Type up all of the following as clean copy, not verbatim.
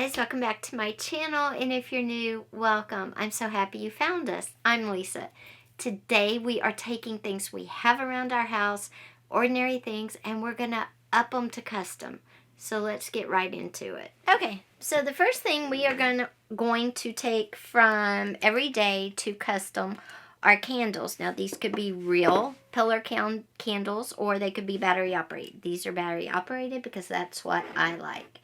guys, welcome back to my channel, and if you're new, welcome. I'm so happy you found us. I'm Lisa. Today we are taking things we have around our house, ordinary things, and we're gonna up them to custom. So let's get right into it. Okay, so the first thing we are going to take from everyday to custom are candles. Now these could be real pillar candles or they could be battery operated. These are battery operated because that's what I like.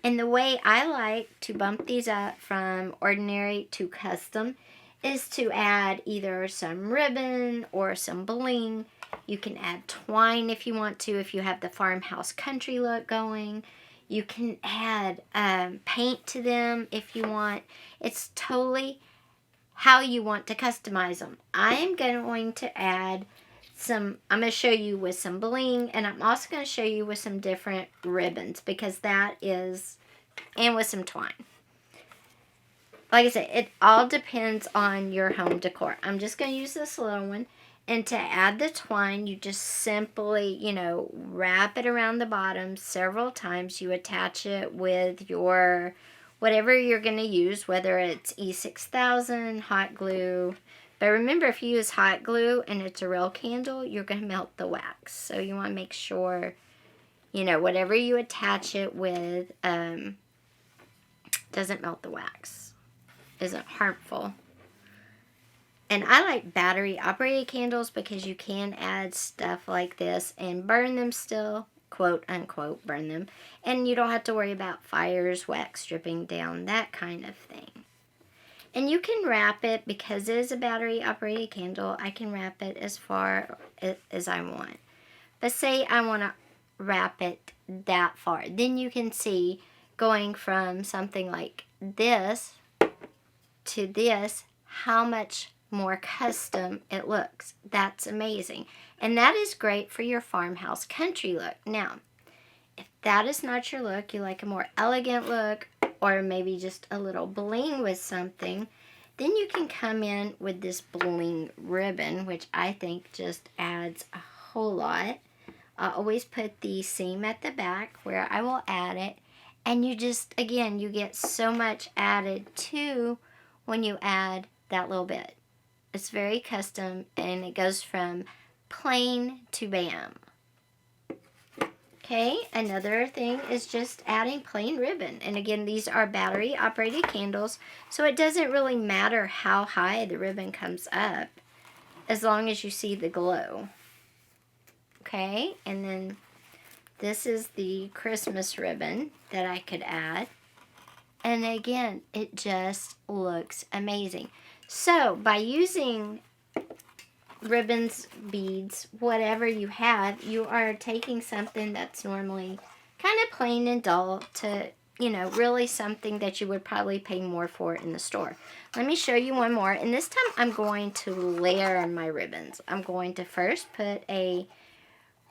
And the way I like to bump these up from ordinary to custom is to add either some ribbon or some bling. You can add twine if you want to, if you have the farmhouse country look going. You can add paint to them if you want. It's totally how you want to customize them. I am going to add I'm going to show you with some bling, and I'm also going to show you with some different ribbons because and with some twine. Like I said, it all depends on your home decor. I'm just going to use this little one, and to add the twine, you just simply, wrap it around the bottom several times. You attach it with your whatever you're going to use, whether it's E6000, hot glue. But remember, if you use hot glue and it's a real candle, you're going to melt the wax. So you want to make sure, whatever you attach it with doesn't melt the wax, isn't harmful. And I like battery operated candles because you can add stuff like this and burn them still, quote unquote, burn them. And you don't have to worry about fires, wax dripping down, that kind of thing. And you can wrap it, because it is a battery operated candle, I can wrap it as far as I want. But say I want to wrap it that far. Then you can see going from something like this to this, how much more custom it looks. That's amazing. And that is great for your farmhouse country look. Now, if that is not your look, you like a more elegant look, or maybe just a little bling with something, then you can come in with this bling ribbon, which I think just adds a whole lot. I always put the seam at the back where I will add it, and you just, again, you get so much added too when you add that little bit. It's very custom, and it goes from plain to bam. Okay, another thing is just adding plain ribbon. And again, these are battery operated candles, so it doesn't really matter how high the ribbon comes up as long as you see the glow. Okay, and then this is the Christmas ribbon that I could add. And again, it just looks amazing. So by using ribbons, beads, whatever you have, you are taking something that's normally kind of plain and dull to, really something that you would probably pay more for in the store. Let me show you one more, and this time I'm going to layer my ribbons. I'm going to first put a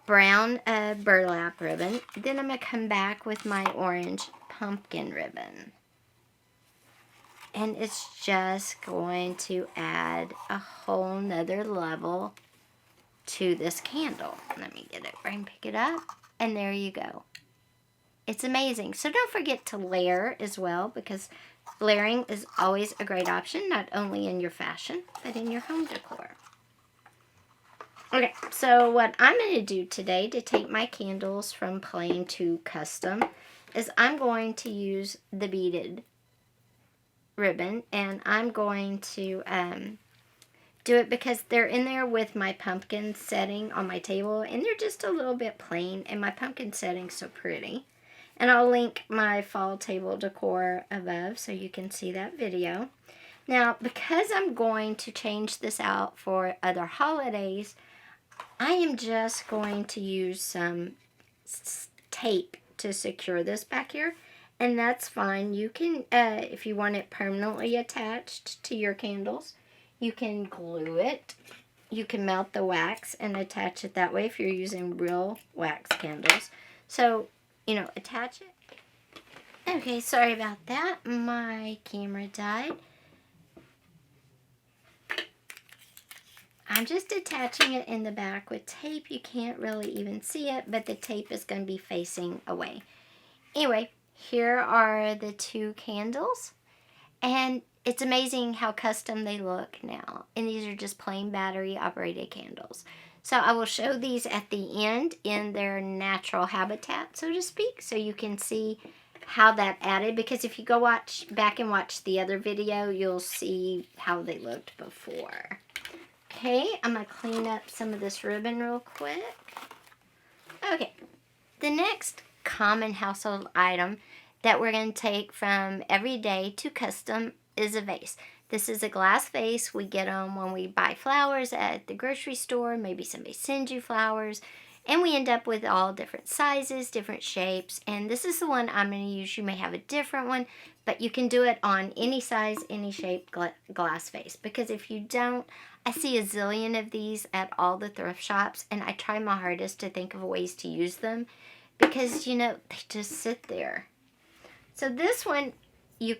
brown burlap ribbon, then I'm going to come back with my orange pumpkin ribbon. And it's just going to add a whole nother level to this candle. Let me get it right and pick it up. And there you go. It's amazing. So don't forget to layer as well, because layering is always a great option, not only in your fashion, but in your home decor. Okay, so what I'm going to do today to take my candles from plain to custom is I'm going to use the beaded ribbon, and I'm going to do it because they're in there with my pumpkin setting on my table, and they're just a little bit plain, and my pumpkin setting's so pretty. And I'll link my fall table decor above so you can see that video. Now, because I'm going to change this out for other holidays, I am just going to use some tape to secure this back here. And that's fine. You can, if you want it permanently attached to your candles, you can glue it. You can melt the wax and attach it that way if you're using real wax candles. So, attach it. Okay, sorry about that. My camera died. I'm just attaching it in the back with tape. You can't really even see it, but the tape is going to be facing away. Anyway, Here are the 2 candles. And it's amazing how custom they look now. And these are just plain battery operated candles. So I will show these at the end in their natural habitat, so to speak, so you can see how that added. Because if you go back and watch the other video, you'll see how they looked before. Okay, I'm going to clean up some of this ribbon real quick. Okay, the next common household item that we're going to take from everyday to custom is a vase. This is a glass vase. We get them when we buy flowers at the grocery store. Maybe somebody sends you flowers. And we end up with all different sizes, different shapes. And this is the one I'm going to use. You may have a different one, but you can do it on any size, any shape glass vase. Because if you don't, I see a zillion of these at all the thrift shops. And I try my hardest to think of ways to use them. Because, you know, they just sit there. So this one, you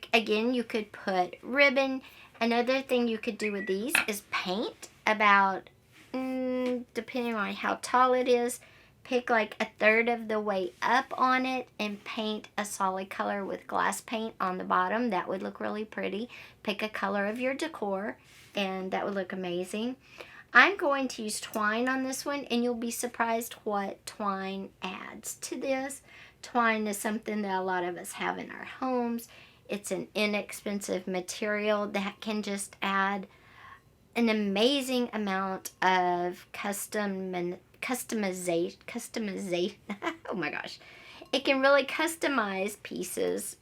could put ribbon. Another thing you could do with these is paint about, depending on how tall it is, pick like 1/3 of the way up on it and paint a solid color with glass paint on the bottom. That would look really pretty. Pick a color of your decor and that would look amazing. I'm going to use twine on this one, and you'll be surprised what twine adds to this. Twine is something that a lot of us have in our homes. It's an inexpensive material that can just add an amazing amount of customization. Oh my gosh. It can really customize pieces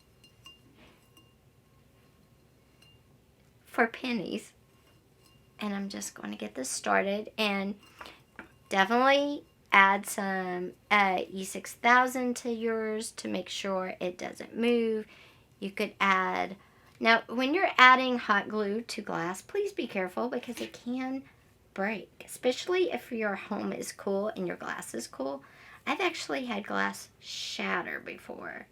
for pennies. And I'm just going to get this started, and definitely add some E6000 to yours to make sure it doesn't move. You could add, now when you're adding hot glue to glass, please be careful because it can break, especially if your home is cool and your glass is cool. I've actually had glass shatter before.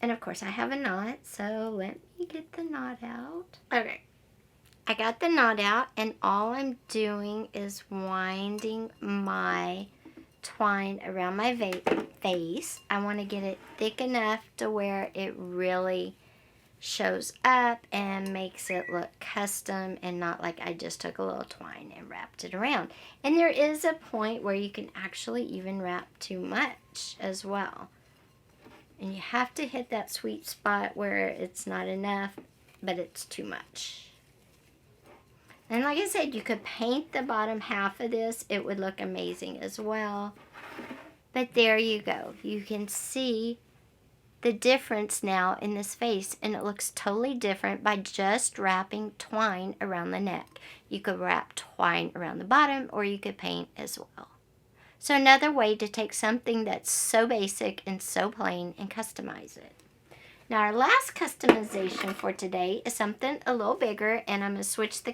And of course I have a knot, so let me get the knot out. Okay, I got the knot out, and all I'm doing is winding my twine around my vase. I want to get it thick enough to where it really shows up and makes it look custom and not like I just took a little twine and wrapped it around. And there is a point where you can actually even wrap too much as well. And you have to hit that sweet spot where it's not enough, but it's too much. And like I said, you could paint the bottom half of this. It would look amazing as well. But there you go. You can see the difference now in this vase. And it looks totally different by just wrapping twine around the neck. You could wrap twine around the bottom, or you could paint as well. So another way to take something that's so basic and so plain and customize it. Now our last customization for today is something a little bigger. And I'm going to switch the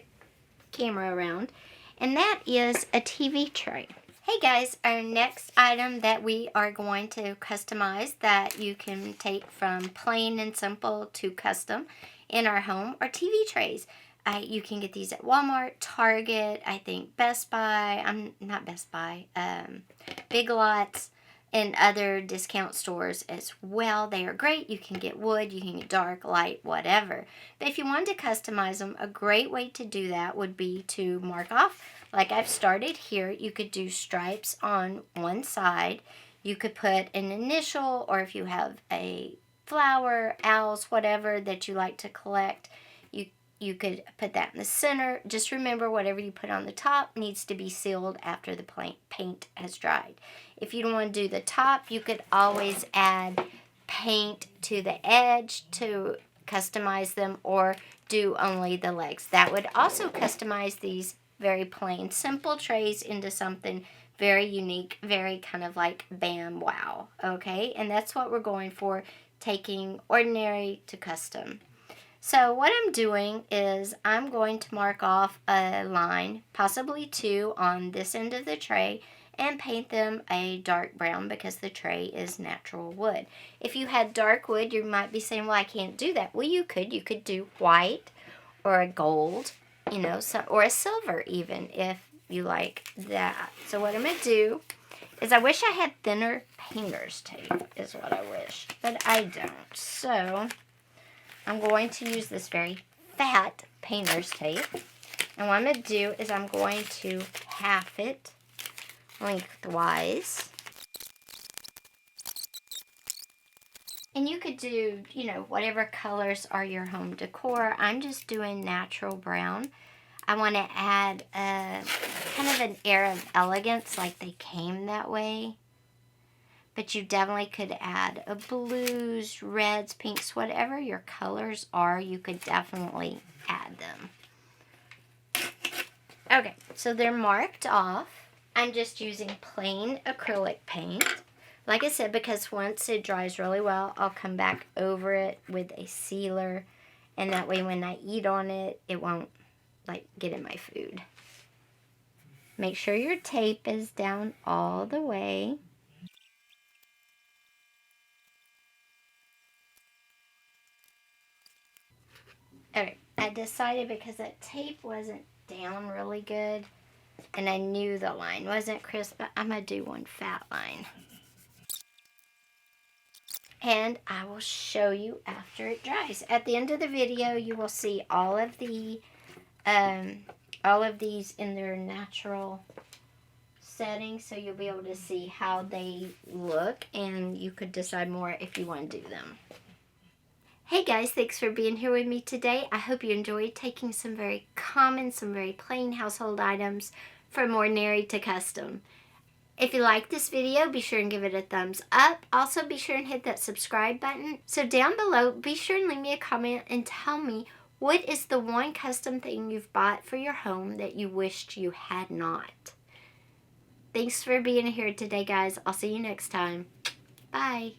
camera around, and that is a TV tray. Hey guys, our next item that we are going to customize that you can take from plain and simple to custom in our home are TV trays. You can get these at Walmart, Target, I think Best Buy, Big Lots, and other discount stores as well. They are great. You can get wood, you can get dark, light, whatever. But if you wanted to customize them, a great way to do that would be to mark off. Like I've started here, you could do stripes on one side. You could put an initial, or if you have a flower, owls, whatever that you like to collect, you could put that in the center. Just remember, whatever you put on the top needs to be sealed after the paint has dried. If you don't want to do the top, you could always add paint to the edge to customize them, or do only the legs. That would also customize these very plain, simple trays into something very unique, very kind of like bam, wow, okay? And that's what we're going for, taking ordinary to custom. So what I'm doing is I'm going to mark off a line, possibly 2, on this end of the tray, and paint them a dark brown because the tray is natural wood. If you had dark wood, you might be saying, well, I can't do that. Well, you could do white or a gold, you know, or a silver even if you like that. So what I'm going to do is, I wish I had thinner painter's tape is what I wish, but I don't. So I'm going to use this very fat painter's tape. And what I'm going to do is I'm going to half it lengthwise. And you could do, you know, whatever colors are your home decor. I'm just doing natural brown. I want to add kind of an air of elegance, like they came that way. But you definitely could add a blues, reds, pinks, whatever your colors are, you could definitely add them. Okay, so they're marked off. I'm just using plain acrylic paint. Like I said, because once it dries really well, I'll come back over it with a sealer. And that way when I eat on it, it won't like get in my food. Make sure your tape is down all the way. Alright, I decided because that tape wasn't down really good and I knew the line wasn't crisp, but I'm going to do one fat line. And I will show you after it dries. At the end of the video, you will see all of these in their natural settings, so you'll be able to see how they look, and you could decide more if you want to do them. Hey guys, thanks for being here with me today. I hope you enjoyed taking some very common, some very plain household items from ordinary to custom. If you like this video, be sure and give it a thumbs up. Also, be sure and hit that subscribe button. So down below, be sure and leave me a comment and tell me what is the one custom thing you've bought for your home that you wished you had not. Thanks for being here today, guys. I'll see you next time. Bye.